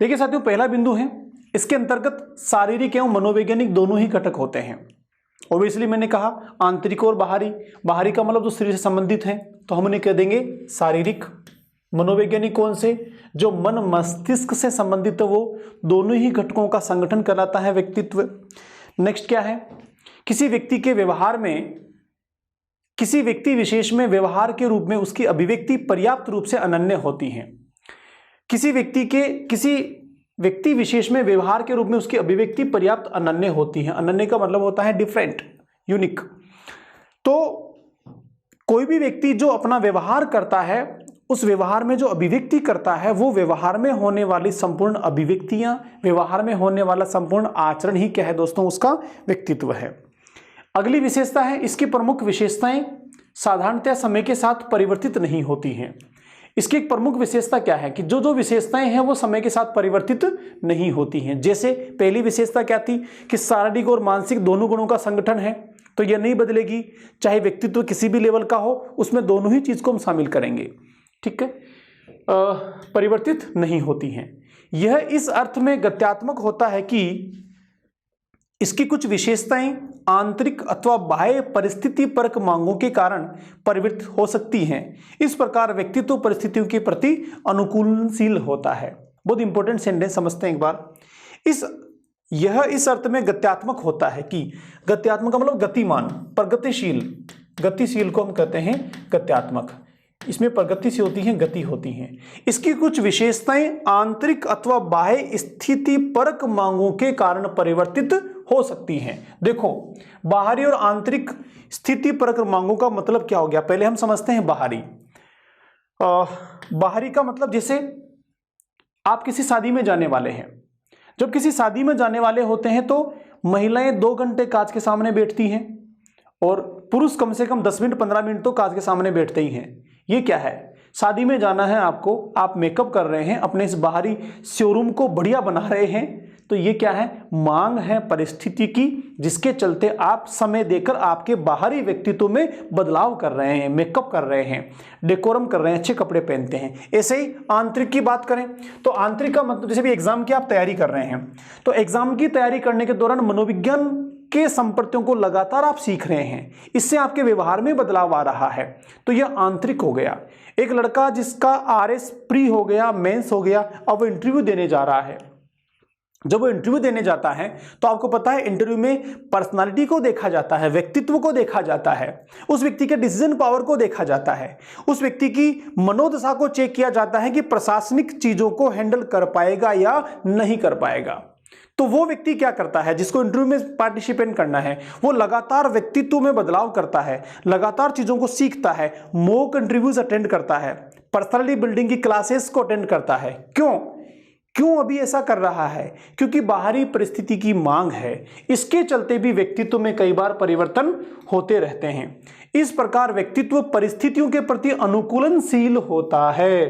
देखिए साथियों, पहला बिंदु है, इसके अंतर्गत शारीरिक एवं मनोवैज्ञानिक दोनों ही घटक होते हैं। ऑब्वियसली मैंने कहा आंतरिक और बाहरी का मतलब जो शरीर से संबंधित है तो हम उन्हें कह देंगे शारीरिक। मनोवैज्ञानिक कौन से? जो मन मस्तिष्क से संबंधित है, वो दोनों ही घटकों का संगठन कहलाता है व्यक्तित्व। नेक्स्ट क्या है? किसी व्यक्ति के व्यवहार में, किसी व्यक्ति विशेष में व्यवहार के रूप में उसकी अभिव्यक्ति पर्याप्त रूप से अनन्य होती है। किसी व्यक्ति विशेष में व्यवहार के रूप में उसकी अभिव्यक्ति पर्याप्त अनन्य होती है। अनन्य का मतलब होता है डिफरेंट, यूनिक। तो कोई भी व्यक्ति जो अपना व्यवहार करता है, उस व्यवहार में जो अभिव्यक्ति करता है, वो व्यवहार में होने वाली संपूर्ण अभिव्यक्तियां, व्यवहार में होने वाला संपूर्ण आचरण ही क्या है दोस्तों? उसका व्यक्तित्व है। अगली विशेषता है, इसकी प्रमुख विशेषताएं साधारणतः समय के साथ परिवर्तित नहीं होती हैं। इसकी एक प्रमुख विशेषता क्या है कि जो विशेषताएं हैं वो समय के साथ परिवर्तित नहीं होती हैं। जैसे पहली विशेषता क्या थी कि शारीरिक और मानसिक दोनों गुणों का संगठन है, तो यह नहीं बदलेगी, चाहे व्यक्तित्व किसी भी लेवल का हो, उसमें दोनों ही चीज को हम शामिल करेंगे। ठीक है, परिवर्तित नहीं होती हैं। यह इस अर्थ में गत्यात्मक होता है कि इसकी कुछ विशेषताएं आंतरिक अथवा बाह्य परिस्थिति परक मांगों के कारण परिवर्तित हो सकती हैं। इस प्रकार व्यक्तित्व परिस्थितियों के प्रति अनुकूलनशील होता है। बहुत इंपॉर्टेंट सेंटेंस, समझते हैं एक बार। यह इस अर्थ में गत्यात्मक होता है कि गत्यात्मक का मतलब गतिमान, प्रगतिशील, गतिशील को हम कहते हैं गत्यात्मक। इसमें प्रगति से होती हैं, गति होती हैं। इसकी कुछ विशेषताएं आंतरिक अथवा बाह्य स्थिति परक मांगों के कारण परिवर्तित हो सकती हैं। देखो, बाहरी और आंतरिक स्थिति परक मांगों का मतलब क्या हो गया, पहले हम समझते हैं बाहरी। बाहरी का मतलब जैसे आप किसी शादी में जाने वाले हैं, जब किसी शादी में जाने वाले होते हैं तो महिलाएं 2 घंटे कांच के सामने बैठती हैं और पुरुष कम से कम 10 मिनट 15 मिनट तो कांच के सामने बैठते ही हैं। ये क्या है, शादी में जाना है आपको, आप मेकअप कर रहे हैं, अपने इस बाहरी शोरूम को बढ़िया बना रहे हैं, तो ये क्या है, मांग है परिस्थिति की, जिसके चलते आप समय देकर आपके बाहरी व्यक्तित्व में बदलाव कर रहे हैं, मेकअप कर रहे हैं, डेकोरम कर रहे हैं, अच्छे कपड़े पहनते हैं। ऐसे ही आंतरिक की बात करें तो आंतरिक का मतलब जैसे भी एग्जाम की आप तैयारी कर रहे हैं, तो एग्जाम की तैयारी करने के दौरान मनोविज्ञान के संप्रतियों को लगातार आप सीख रहे हैं, इससे आपके व्यवहार में बदलाव आ रहा है, तो यह आंतरिक हो गया। एक लड़का जिसका RS प्री हो गया, मेंस हो गया, अब वो इंटरव्यू देने जा रहा है। जब वो इंटरव्यू देने जाता है तो आपको पता है इंटरव्यू में पर्सनालिटी को देखा जाता है, व्यक्तित्व को देखा जाता है, उस व्यक्ति के डिसीजन पावर को देखा जाता है, उस व्यक्ति की मनोदशा को चेक किया जाता है कि प्रशासनिक चीजों को हैंडल कर पाएगा या नहीं कर पाएगा। तो वो व्यक्ति क्या करता है, जिसको इंटरव्यू में पार्टिसिपेट करना है, वो लगातार व्यक्तित्व में बदलाव करता है, लगातार चीजों को सीखता है, मॉक इंटरव्यूज अटेंड करता है, पर्सनालिटी बिल्डिंग की क्लासेस को अटेंड करता है। क्यों अभी ऐसा कर रहा है, क्योंकि बाहरी परिस्थिति की मांग है, इसके चलते भी व्यक्तित्व में कई बार परिवर्तन होते रहते हैं। इस प्रकार व्यक्तित्व परिस्थितियों के प्रति अनुकूलनशील होता है,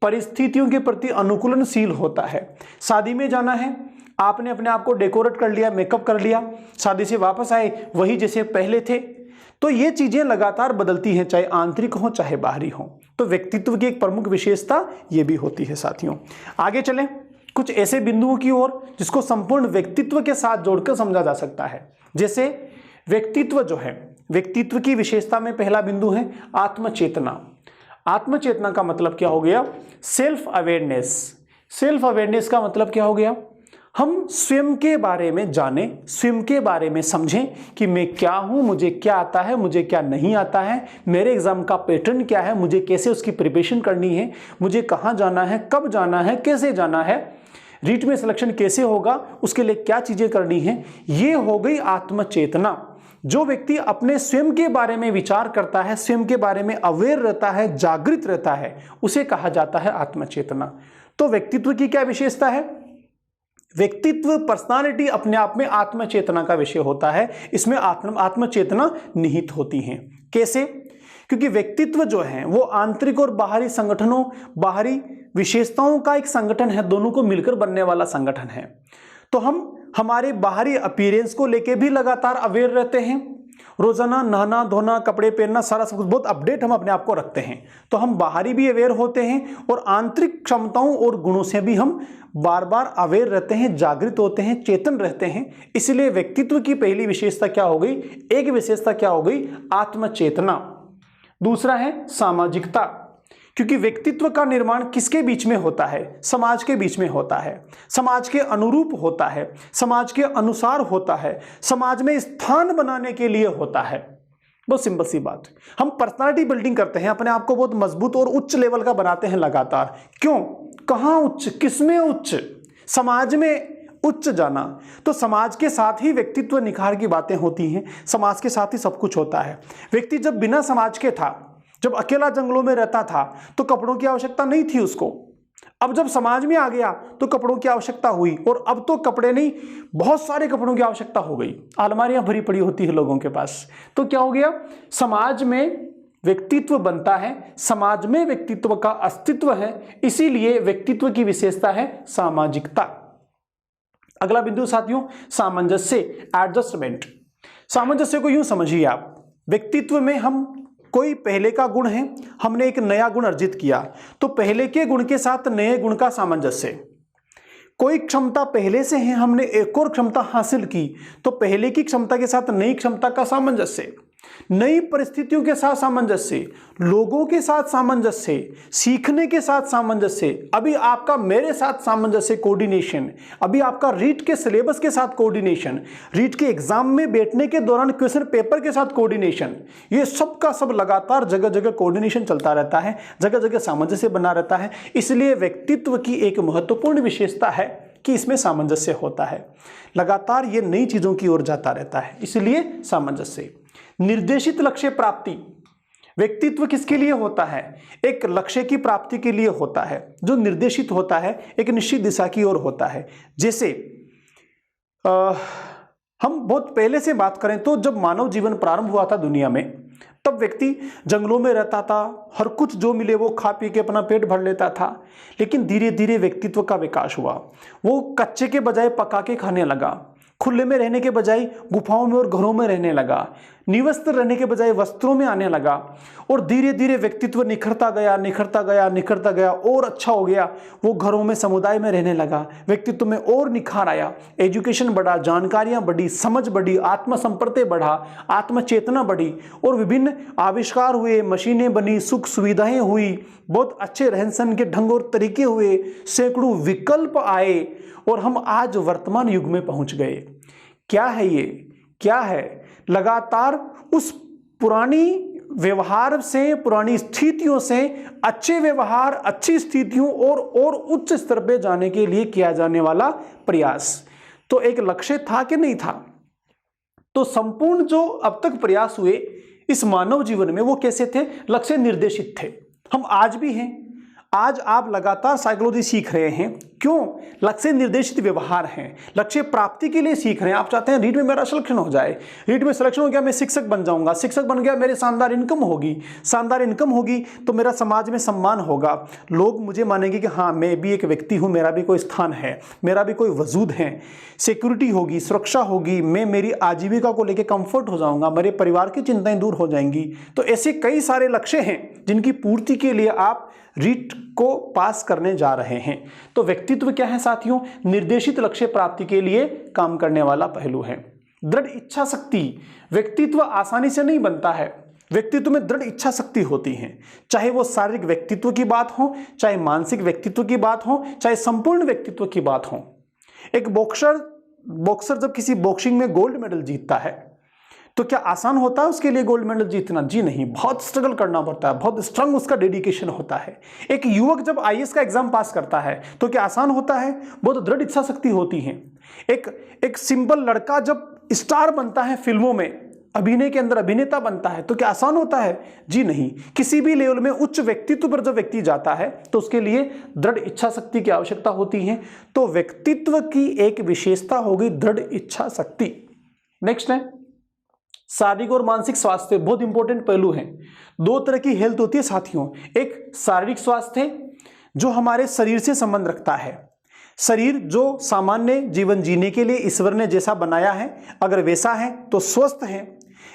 परिस्थितियों के प्रति अनुकूलनशील होता है। शादी में जाना है, आपने अपने आप को डेकोरेट कर लिया, मेकअप कर लिया, शादी से वापस आए वही जैसे पहले थे, तो ये चीजें लगातार बदलती हैं, चाहे आंतरिक हो चाहे बाहरी हो। तो व्यक्तित्व की एक प्रमुख विशेषता ये भी होती है। साथियों, आगे चलें कुछ ऐसे बिंदुओं की ओर जिसको संपूर्ण व्यक्तित्व के साथ जोड़कर समझा जा सकता है। जैसे व्यक्तित्व जो है, व्यक्तित्व की विशेषता में पहला बिंदु है आत्मचेतना। आत्मचेतना का मतलब क्या हो गया, सेल्फ अवेयरनेस। सेल्फ अवेयरनेस का मतलब क्या हो गया, हम स्वयं के बारे में जानें, स्वयं के बारे में समझें कि मैं क्या हूं, मुझे क्या आता है, मुझे क्या नहीं आता है, मेरे एग्जाम का पैटर्न क्या है, मुझे कैसे उसकी प्रिपरेशन करनी है, मुझे कहां जाना है, कब जाना है, कैसे जाना है, रीट में सिलेक्शन कैसे होगा, उसके लिए क्या चीजें करनी है। ये हो गई आत्मचेतना। जो व्यक्ति अपने स्वयं के बारे में विचार करता है, स्वयं के बारे में अवेयर रहता है, जागृत रहता है, उसे कहा जाता है आत्मचेतना। तो व्यक्तित्व की क्या विशेषता है, व्यक्तित्व पर्सनालिटी अपने आप में आत्मचेतना का विषय होता है, इसमें आत्मचेतना निहित होती है। कैसे, क्योंकि व्यक्तित्व जो है वो आंतरिक और बाहरी संगठनों, बाहरी विशेषताओं का एक संगठन है, दोनों को मिलकर बनने वाला संगठन है। तो हम हमारे बाहरी अपीयरेंस को लेके भी लगातार अवेयर रहते हैं, रोजाना नहाना धोना, कपड़े पहनना, सारा सब कुछ बहुत अपडेट हम अपने आप को रखते हैं। तो हम बाहरी भी अवेयर होते हैं और आंतरिक क्षमताओं और गुणों से भी हम बार बार अवेयर रहते हैं, जागृत होते हैं, चेतन रहते हैं। इसलिए व्यक्तित्व की पहली विशेषता क्या हो गई, एक विशेषता क्या हो गई, आत्मचेतना। दूसरा है सामाजिकता, क्योंकि व्यक्तित्व का निर्माण किसके बीच में होता है, समाज के बीच में होता है, समाज के अनुरूप होता है, समाज के अनुसार होता है, समाज में स्थान बनाने के लिए होता है। बहुत सिंपल सी बात, हम पर्सनालिटी बिल्डिंग करते हैं, अपने आप को बहुत मजबूत और उच्च लेवल का बनाते हैं लगातार। क्यों, कहां उच्च, किसमें उच्च, समाज में उच्च जाना। तो समाज के साथ ही व्यक्तित्व निखार की बातें होती हैं, समाज के साथ ही सब कुछ होता है। व्यक्ति जब बिना समाज के था, जब अकेला जंगलों में रहता था, तो कपड़ों की आवश्यकता नहीं थी उसको। अब जब समाज में आ गया तो कपड़ों की आवश्यकता हुई, और अब तो कपड़े नहीं, बहुत सारे कपड़ों की आवश्यकता हो गई, अलमारियां भरी पड़ी होती है लोगों के पास। तो क्या हो गया, समाज में व्यक्तित्व बनता है, समाज में व्यक्तित्व का अस्तित्व है, इसीलिए व्यक्तित्व की विशेषता है सामाजिकता। अगला बिंदु साथियों, सामंजस्य, एडजस्टमेंट। सामंजस्य को यूं समझिए आप, व्यक्तित्व में हम कोई पहले का गुण है, हमने एक नया गुण अर्जित किया, तो पहले के गुण के साथ नए गुण का सामंजस्य। कोई क्षमता पहले से है, हमने एक और क्षमता हासिल की, तो पहले की क्षमता के साथ नई क्षमता का सामंजस्य। नई परिस्थितियों के साथ सामंजस्य, लोगों के साथ सामंजस्य, सीखने के साथ सामंजस्य, अभी आपका मेरे साथ सामंजस्य कोऑर्डिनेशन, अभी आपका रीट के सिलेबस के साथ कोऑर्डिनेशन, रीट के एग्जाम में बैठने के दौरान क्वेश्चन पेपर के साथ कोऑर्डिनेशन, ये सब का सब लगातार जगह जगह कोऑर्डिनेशन चलता रहता है, जगह जगह सामंजस्य बना रहता है। इसलिए व्यक्तित्व की एक महत्वपूर्ण विशेषता है कि इसमें सामंजस्य होता है, लगातार ये नई चीजों की ओर जाता रहता है, इसलिए सामंजस्य। निर्देशित लक्ष्य प्राप्ति, व्यक्तित्व किसके लिए होता है? एक लक्ष्य की प्राप्ति के लिए होता है, जो निर्देशित होता है, एक निश्चित दिशा की ओर होता है। जैसे हम बहुत पहले से बात करें तो जब मानव जीवन प्रारंभ हुआ था दुनिया में, तब व्यक्ति जंगलों में रहता था, हर कुछ जो मिले वो खा पी के अपना पेट भर लेता था। लेकिन धीरे धीरे व्यक्तित्व का विकास हुआ, वो कच्चे के बजाय पका के खाने लगा, खुले में रहने के बजाय गुफाओं में और घरों में रहने लगा, निवस्त्र रहने के बजाय वस्त्रों में आने लगा, और धीरे धीरे व्यक्तित्व निखरता गया, निखरता गया, निखरता गया, और अच्छा हो गया। वो घरों में, समुदाय में रहने लगा, व्यक्तित्व में और निखार आया, एजुकेशन बढ़ा, जानकारियां बढ़ी, समझ बढ़ी, आत्मसंपर्क बढ़ा, आत्मचेतना बढ़ी, और विभिन्न आविष्कार हुए, मशीनें बनी, सुख सुविधाएं हुई, बहुत अच्छे रहन सहन के ढंग और तरीके हुए, सैकड़ों विकल्प आए, और हम आज वर्तमान युग में पहुंच गए। क्या है ये? क्या है? लगातार उस पुरानी व्यवहार से, पुरानी स्थितियों से अच्छे व्यवहार, अच्छी स्थितियों और उच्च स्तर पे जाने के लिए किया जाने वाला प्रयास। तो एक लक्ष्य था कि नहीं था? तो संपूर्ण जो अब तक प्रयास हुए इस मानव जीवन में, वो कैसे थे? लक्ष्य निर्देशित थे। हम आज भी हैं, आज आप लगातार साइकोलॉजी सीख रहे हैं। क्यों? लक्ष्य निर्देशित व्यवहार हैं, लक्ष्य प्राप्ति के लिए सीख रहे हैं। आप चाहते हैं रीट में मेरा सिलेक्शन हो जाए, रीट में सिलेक्शन हो गया, मैं शिक्षक बन जाऊंगा, शिक्षक बन गया, मेरी शानदार इनकम होगी, शानदार इनकम होगी तो मेरा समाज में सम्मान होगा, लोग मुझे मानेंगे कि हाँ मैं भी एक व्यक्ति हूँ, मेरा भी कोई स्थान है, मेरा भी कोई वजूद है, सिक्योरिटी होगी, सुरक्षा होगी, मैं मेरी आजीविका को लेकर कंफर्ट हो जाऊंगा, मेरे परिवार की चिंताएं दूर हो जाएंगी। तो ऐसे कई सारे लक्ष्य हैं जिनकी पूर्ति के लिए आप रीट को पास करने जा रहे हैं। तो व्यक्तित्व क्या है साथियों? निर्देशित लक्ष्य प्राप्ति के लिए काम करने वाला पहलू है। दृढ़ इच्छा शक्ति, व्यक्तित्व आसानी से नहीं बनता है, व्यक्तित्व में दृढ़ इच्छा शक्ति होती है। चाहे वो शारीरिक व्यक्तित्व की बात हो, चाहे मानसिक व्यक्तित्व की बात हो, चाहे संपूर्ण व्यक्तित्व की बात हो। एक बॉक्सर जब किसी बॉक्सिंग में गोल्ड मेडल जीतता है तो क्या आसान होता है उसके लिए गोल्ड मेडल जीतना? जी नहीं, बहुत स्ट्रगल करना पड़ता है, बहुत स्ट्रांग उसका डेडिकेशन होता है। एक युवक जब आईएएस का एग्जाम पास करता है तो क्या आसान होता है? बहुत दृढ़ इच्छा शक्ति होती है। एक सिंपल लड़का जब स्टार बनता है, फिल्मों में अभिनय के अंदर अभिनेता बनता है तो क्या आसान होता है? जी नहीं। किसी भी लेवल में उच्च व्यक्तित्व पर जब व्यक्ति जाता है तो उसके लिए दृढ़ इच्छा शक्ति की आवश्यकता होती है। तो व्यक्तित्व की एक विशेषता होगी दृढ़ इच्छा शक्ति। नेक्स्ट है शारीरिक और मानसिक स्वास्थ्य, बहुत इंपॉर्टेंट पहलू है। दो तरह की हेल्थ होती है साथियों, एक शारीरिक स्वास्थ्य जो हमारे शरीर से संबंध रखता है, शरीर जो सामान्य जीवन जीने के लिए ईश्वर ने जैसा बनाया है, अगर वैसा है तो स्वस्थ है,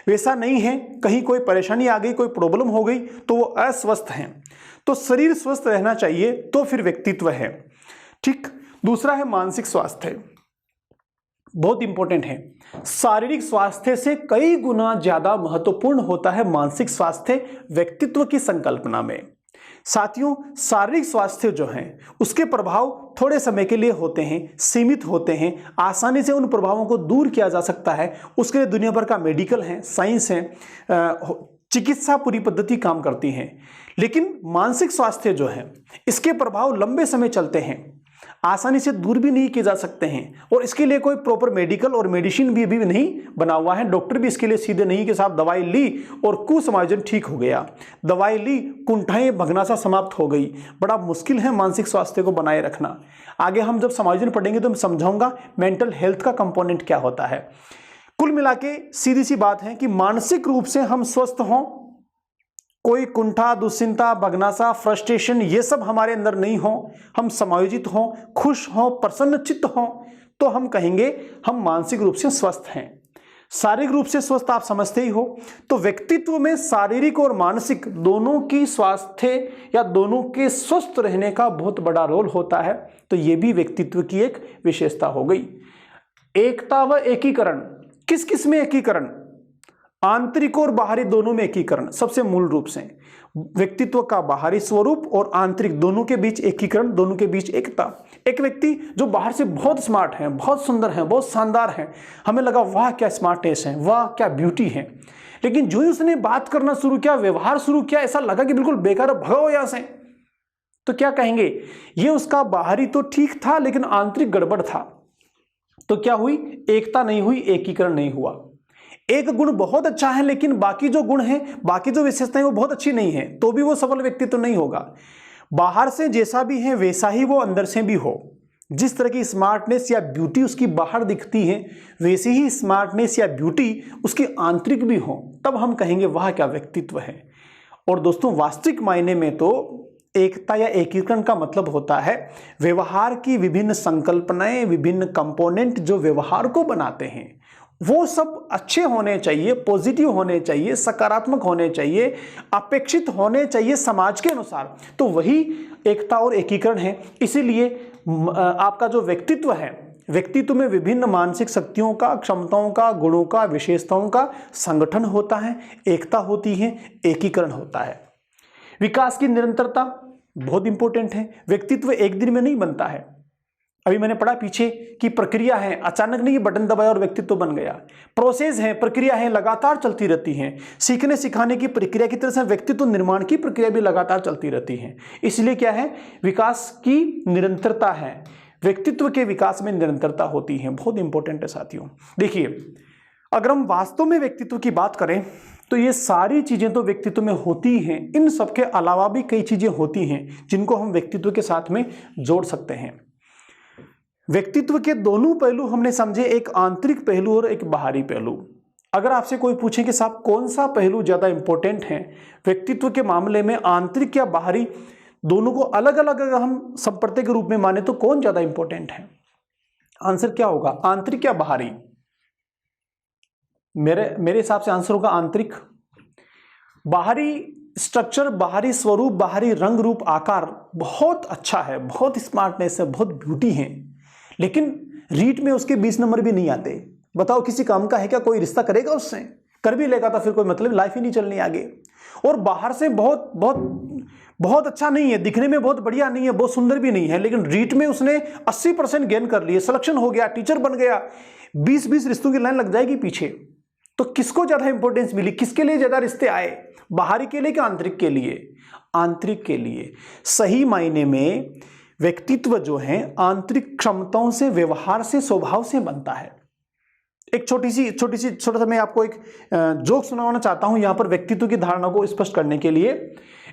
वैसा नहीं है, कहीं कोई परेशानी आ गई, कोई प्रॉब्लम हो गई तो वो अस्वस्थ हैं। तो शरीर स्वस्थ रहना चाहिए तो फिर व्यक्तित्व है। ठीक। दूसरा है मानसिक स्वास्थ्य, बहुत इंपॉर्टेंट है। शारीरिक स्वास्थ्य से कई गुना ज्यादा महत्वपूर्ण होता है मानसिक स्वास्थ्य व्यक्तित्व की संकल्पना में। साथियों, शारीरिक स्वास्थ्य जो है उसके प्रभाव थोड़े समय के लिए होते हैं, सीमित होते हैं, आसानी से उन प्रभावों को दूर किया जा सकता है। उसके लिए दुनिया भर का मेडिकल है, साइंस है, चिकित्सा पूरी पद्धति काम करती है। लेकिन मानसिक स्वास्थ्य जो है इसके प्रभाव लंबे समय चलते हैं, आसानी से दूर भी नहीं किए जा सकते हैं, और इसके लिए कोई प्रॉपर मेडिकल और मेडिसिन भी नहीं बना हुआ है। डॉक्टर भी इसके लिए सीधे नहीं कि साहब दवाई ली और कुसमायोजन ठीक हो गया, दवाई ली कुंठाएं भगनासा समाप्त हो गई। बड़ा मुश्किल है मानसिक स्वास्थ्य को बनाए रखना। आगे हम जब समायोजन पढ़ेंगे तो मैं समझाऊंगा मेंटल हेल्थ का कंपोनेंट क्या होता है। कुल मिला के सीधी सी बात है कि मानसिक रूप से हम स्वस्थ हों, कोई कुंठा, दुश्चिंता, भगनासा, फ्रस्ट्रेशन ये सब हमारे अंदर नहीं हो, हम समायोजित हों, खुश हों, प्रसन्नचित्त हों, तो हम कहेंगे हम मानसिक रूप से स्वस्थ हैं। शारीरिक रूप से स्वस्थ आप समझते ही हो। तो व्यक्तित्व में शारीरिक और मानसिक दोनों की स्वास्थ्य या दोनों के स्वस्थ रहने का बहुत बड़ा रोल होता है। तो ये भी व्यक्तित्व की एक विशेषता हो गई। एकता व एकीकरण, किस किस में एकीकरण? आंतरिक और बाहरी दोनों में एकीकरण, सबसे मूल रूप से व्यक्तित्व का बाहरी स्वरूप और आंतरिक दोनों के बीच एकीकरण, दोनों के बीच एकता। एक व्यक्ति जो बाहर से बहुत स्मार्ट है, बहुत सुंदर है, बहुत शानदार है, हमें लगा वाह क्या स्मार्टनेस है, वाह क्या ब्यूटी है, लेकिन जो ही उसने बात करना शुरू किया, व्यवहार शुरू किया, ऐसा लगा कि बिल्कुल बेकार, भगाओ यहां से। तो क्या कहेंगे, ये उसका बाहरी तो ठीक था लेकिन आंतरिक गड़बड़ था। तो क्या हुई, एकता नहीं हुई, एकीकरण नहीं हुआ। एक गुण बहुत अच्छा है लेकिन बाकी जो गुण है, बाकी जो विशेषताएं वो बहुत अच्छी नहीं है, तो भी वो सफल व्यक्ति तो नहीं होगा। बाहर से जैसा भी है वैसा ही वो अंदर से भी हो। जिस तरह की स्मार्टनेस या ब्यूटी उसकी बाहर दिखती है, वैसी ही स्मार्टनेस या ब्यूटी उसकी आंतरिक भी हो, तब हम कहेंगे वाह क्या व्यक्तित्व है। और दोस्तों, वास्तविक मायने में तो एकता या एकीकरण का मतलब होता है व्यवहार की विभिन्न संकल्पनाएं, विभिन्न कंपोनेंट जो व्यवहार को बनाते हैं, वो सब अच्छे होने चाहिए, पॉजिटिव होने चाहिए, सकारात्मक होने चाहिए, अपेक्षित होने चाहिए समाज के अनुसार। तो वही एकता और एकीकरण है। इसीलिए आपका जो व्यक्तित्व है, व्यक्तित्व में विभिन्न मानसिक शक्तियों का, क्षमताओं का, गुणों का, विशेषताओं का संगठन होता है, एकता होती है, एकीकरण होता है। विकास की निरंतरता बहुत इंपॉर्टेंट है। व्यक्तित्व एक दिन में नहीं बनता है। अभी मैंने पढ़ा पीछे कि प्रक्रिया है, अचानक नहीं बटन दबाया और व्यक्तित्व बन गया। प्रोसेस है, प्रक्रिया है, लगातार चलती रहती है। सीखने सिखाने की प्रक्रिया की तरह से व्यक्तित्व निर्माण की प्रक्रिया भी लगातार चलती रहती है। इसलिए क्या है, विकास की निरंतरता है, व्यक्तित्व के विकास में निरंतरता होती है। बहुत इंपॉर्टेंट है साथियों। देखिए, अगर हम वास्तव में व्यक्तित्व की बात करें तो ये सारी चीजें तो व्यक्तित्व में होती हैं, इन सबके अलावा भी कई चीजें होती हैं जिनको हम व्यक्तित्व के साथ में जोड़ सकते हैं। व्यक्तित्व के दोनों पहलू हमने समझे, एक आंतरिक पहलू और एक बाहरी पहलू। अगर आपसे कोई पूछे कि साहब कौन सा पहलू ज्यादा इंपॉर्टेंट है व्यक्तित्व के मामले में, आंतरिक या बाहरी, दोनों को अलग अलग अगर हम संप्रत्यय के रूप में माने तो कौन ज्यादा इंपॉर्टेंट है? आंसर क्या होगा, आंतरिक या बाहरी? मेरे हिसाब से आंसर होगा आंतरिक। बाहरी स्ट्रक्चर, बाहरी स्वरूप, बाहरी रंग रूप आकार बहुत अच्छा है, बहुत स्मार्टनेस है, बहुत ब्यूटी है, लेकिन रीट में उसके 20 नंबर भी नहीं आते। बताओ किसी काम का है क्या? कोई रिश्ता करेगा उससे? कर भी लेगा तो फिर कोई मतलब, लाइफ ही नहीं चलनी आगे। और बाहर से बहुत बहुत बहुत अच्छा नहीं है, दिखने में बहुत बढ़िया नहीं है, बहुत सुंदर भी नहीं है, लेकिन रीट में उसने 80% गेन कर लिए, सिलेक्शन हो गया, टीचर बन गया, 20-20 रिश्तों की लाइन लग जाएगी पीछे। तो किसको ज्यादा इंपॉर्टेंस मिली, किसके लिए ज्यादा रिश्ते आए, बाहरी के लिए कि आंतरिक के लिए? आंतरिक के लिए। सही मायने में व्यक्तित्व जो है आंतरिक क्षमताओं से, व्यवहार से, स्वभाव से बनता है। एक छोटा सा मैं आपको एक जोक सुनाना चाहता हूं यहां पर व्यक्तित्व की धारणा को स्पष्ट करने के लिए।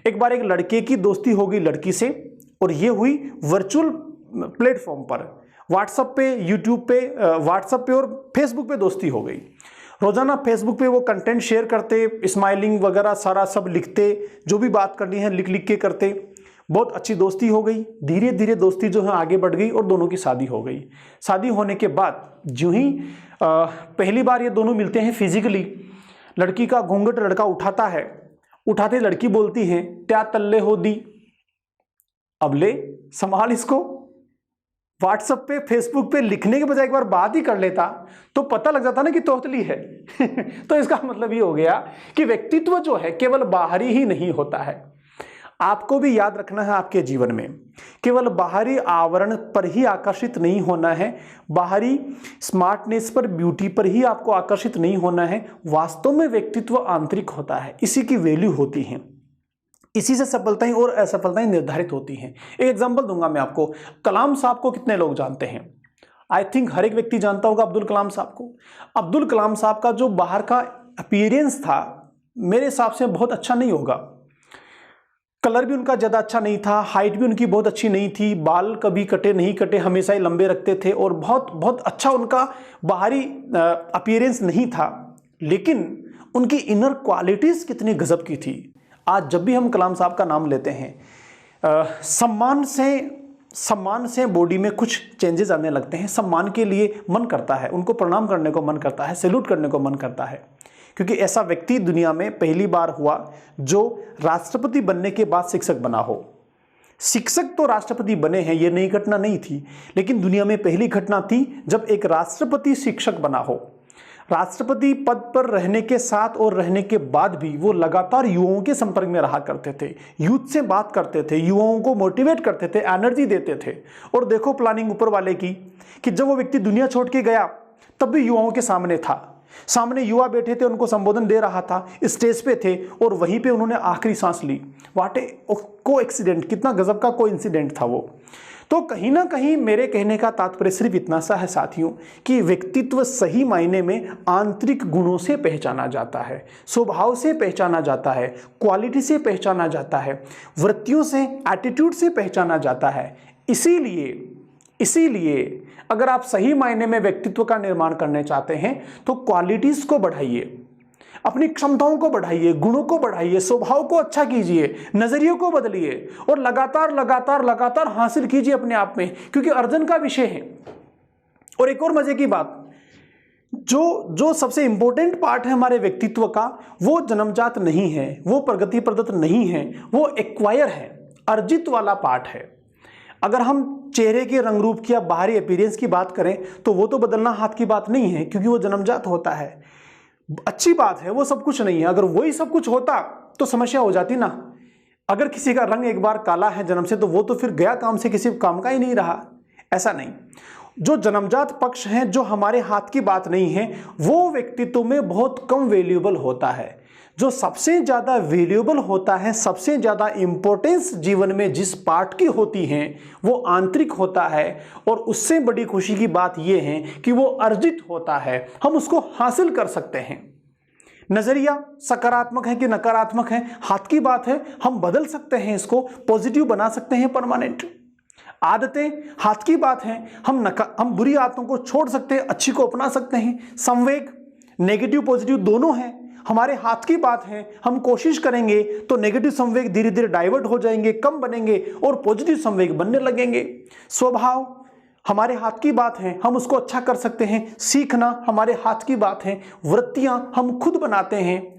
एक बार एक लड़के की दोस्ती हो गई लड़की से, और ये हुई वर्चुअल प्लेटफॉर्म पर, व्हाट्सएप पे, यूट्यूब पे, व्हाट्सएप पे और फेसबुक पे दोस्ती हो गई। रोजाना फेसबुक पे वो कंटेंट शेयर करते, स्माइलिंग वगैरह सारा सब लिखते, जो भी बात करनी है लिख लिख के करते। बहुत अच्छी दोस्ती हो गई। धीरे धीरे दोस्ती जो है आगे बढ़ गई और दोनों की शादी हो गई। शादी होने के बाद जो ही पहली बार ये दोनों मिलते हैं फिजिकली, लड़की का घूंघट लड़का उठाता है, उठाते लड़की बोलती है क्या तल्ले हो दी। अब ले संभाल इसको। व्हाट्सएप पे, फेसबुक पे लिखने के बजाय एक बार बात ही कर लेता तो पता लग जाता ना कि तोतली है। तो इसका मतलब ये हो गया कि व्यक्तित्व जो है केवल बाहरी ही नहीं होता है। आपको भी याद रखना है आपके जीवन में केवल बाहरी आवरण पर ही आकर्षित नहीं होना है, बाहरी स्मार्टनेस पर, ब्यूटी पर ही आपको आकर्षित नहीं होना है। वास्तव में व्यक्तित्व आंतरिक होता है, इसी की वैल्यू होती है, इसी से सफलताएं और असफलताएं निर्धारित होती हैं। एक एग्जांपल दूंगा मैं आपको। कलाम साहब को कितने लोग जानते हैं? आई थिंक हर एक व्यक्ति जानता होगा अब्दुल कलाम साहब को। अब्दुल कलाम साहब का जो बाहर का अपीयरेंस था मेरे हिसाब से बहुत अच्छा नहीं होगा। कलर भी उनका ज्यादा अच्छा नहीं था, हाइट भी उनकी बहुत अच्छी नहीं थी, बाल कभी कटे नहीं कटे, हमेशा ही लंबे रखते थे, और बहुत बहुत अच्छा उनका बाहरी अपीयरेंस नहीं था, लेकिन उनकी इनर क्वालिटीज कितनी गजब की थी। आज जब भी हम कलाम साहब का नाम लेते हैं सम्मान से बॉडी में कुछ चेंजेस आने लगते हैं। सम्मान के लिए मन करता है, उनको प्रणाम करने को मन करता है, सैल्यूट करने को मन करता है, क्योंकि ऐसा व्यक्ति दुनिया में पहली बार हुआ जो राष्ट्रपति बनने के बाद शिक्षक बना हो। शिक्षक तो राष्ट्रपति बने हैं, ये नई घटना नहीं थी, लेकिन दुनिया में पहली घटना थी जब एक राष्ट्रपति शिक्षक बना हो। राष्ट्रपति पद पर रहने के साथ और रहने के बाद भी वो लगातार युवाओं के संपर्क में रहा करते थे, यूथ से बात करते थे, युवाओं को मोटिवेट करते थे, एनर्जी देते थे। और देखो प्लानिंग ऊपर वाले की कि जब वो व्यक्ति दुनिया छोड़ के गया तब भी युवाओं के सामने था, सामने युवा बैठे थे, उनको संबोधन दे रहा था, स्टेज पे थे और वहीं पे उन्होंने आखिरी सांस ली। वाट ए को एक्सीडेंट, कितना गजब का को इंसिडेंट था वो। तो कहीं ना कहीं मेरे कहने का तात्पर्य सिर्फ इतना सा है साथियों कि व्यक्तित्व सही मायने में आंतरिक गुणों से पहचाना जाता है, स्वभाव से पहचाना जाता है, क्वालिटी से पहचाना जाता है, वृत्तियों से, एटीट्यूड से पहचाना जाता है। इसीलिए अगर आप सही मायने में व्यक्तित्व का निर्माण करने चाहते हैं तो क्वालिटीज को बढ़ाइए, अपनी क्षमताओं को बढ़ाइए, गुणों को बढ़ाइए, स्वभाव को अच्छा कीजिए, नजरियों को बदलिए और लगातार हासिल कीजिए अपने आप में, क्योंकि अर्जन का विषय है। और एक और मजे की बात, जो सबसे इंपॉर्टेंट पार्ट है हमारे व्यक्तित्व का, वो जन्मजात नहीं है, वो प्रगति प्रदत्त नहीं है, वो एक्वायर है, अर्जित वाला पार्ट है। अगर हम चेहरे के रंग रूप की या बाहरी अपीयरेंस की बात करें तो वो तो बदलना हाथ की बात नहीं है, क्योंकि वो जन्मजात होता है। अच्छी बात है, वो सब कुछ नहीं है। अगर वही सब कुछ होता तो समस्या हो जाती ना। अगर किसी का रंग एक बार काला है जन्म से तो वो तो फिर गया काम से, किसी काम का ही नहीं रहा। ऐसा नहीं, जो जन्मजात पक्ष हैं, जो हमारे हाथ की बात नहीं है, वो व्यक्तित्व में बहुत कम वैल्यूएबल होता है। जो सबसे ज्यादा वैल्यूएबल होता है, सबसे ज्यादा इंपॉर्टेंस जीवन में जिस पार्ट की होती है वो आंतरिक होता है। और उससे बड़ी खुशी की बात यह है कि वो अर्जित होता है, हम उसको हासिल कर सकते हैं। नजरिया सकारात्मक है कि नकारात्मक है हाथ की बात है, हम बदल सकते हैं, इसको पॉजिटिव बना सकते हैं, परमानेंट। आदतें हाथ की बात है, हम बुरी आदतों को छोड़ सकते हैं, अच्छी को अपना सकते हैं। संवेग नेगेटिव पॉजिटिव दोनों हैं, हमारे हाथ की बात है। हम कोशिश करेंगे तो नेगेटिव संवेग धीरे धीरे डाइवर्ट हो जाएंगे, कम बनेंगे और पॉजिटिव संवेग बनने लगेंगे। स्वभाव हमारे हाथ की बात है, हम उसको अच्छा कर सकते हैं। सीखना हमारे हाथ की बात है। वृत्तियां हम खुद बनाते हैं।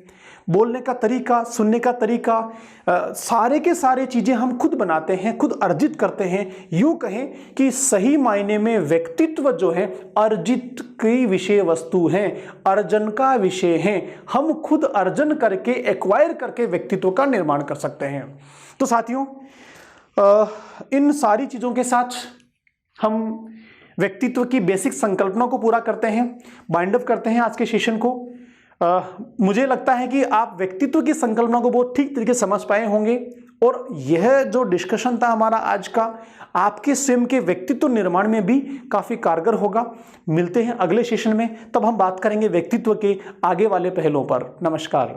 बोलने का तरीका, सुनने का तरीका, सारे के सारे चीजें हम खुद बनाते हैं, खुद अर्जित करते हैं। यूं कहें कि सही मायने में व्यक्तित्व जो है अर्जित की विषय वस्तु है, अर्जन का विषय है। हम खुद अर्जन करके, एक्वायर करके व्यक्तित्व का निर्माण कर सकते हैं। तो साथियों, इन सारी चीजों के साथ हम व्यक्तित्व की बेसिक संकल्पना को पूरा करते हैं, बाइंड अप करते हैं आज के सेशन को। मुझे लगता है कि आप व्यक्तित्व की संकल्पना को बहुत ठीक तरीके से समझ पाए होंगे और यह जो डिस्कशन था हमारा आज का, आपके स्वयं के व्यक्तित्व निर्माण में भी काफी कारगर होगा। मिलते हैं अगले सेशन में, तब हम बात करेंगे व्यक्तित्व के आगे वाले पहलुओं पर। नमस्कार।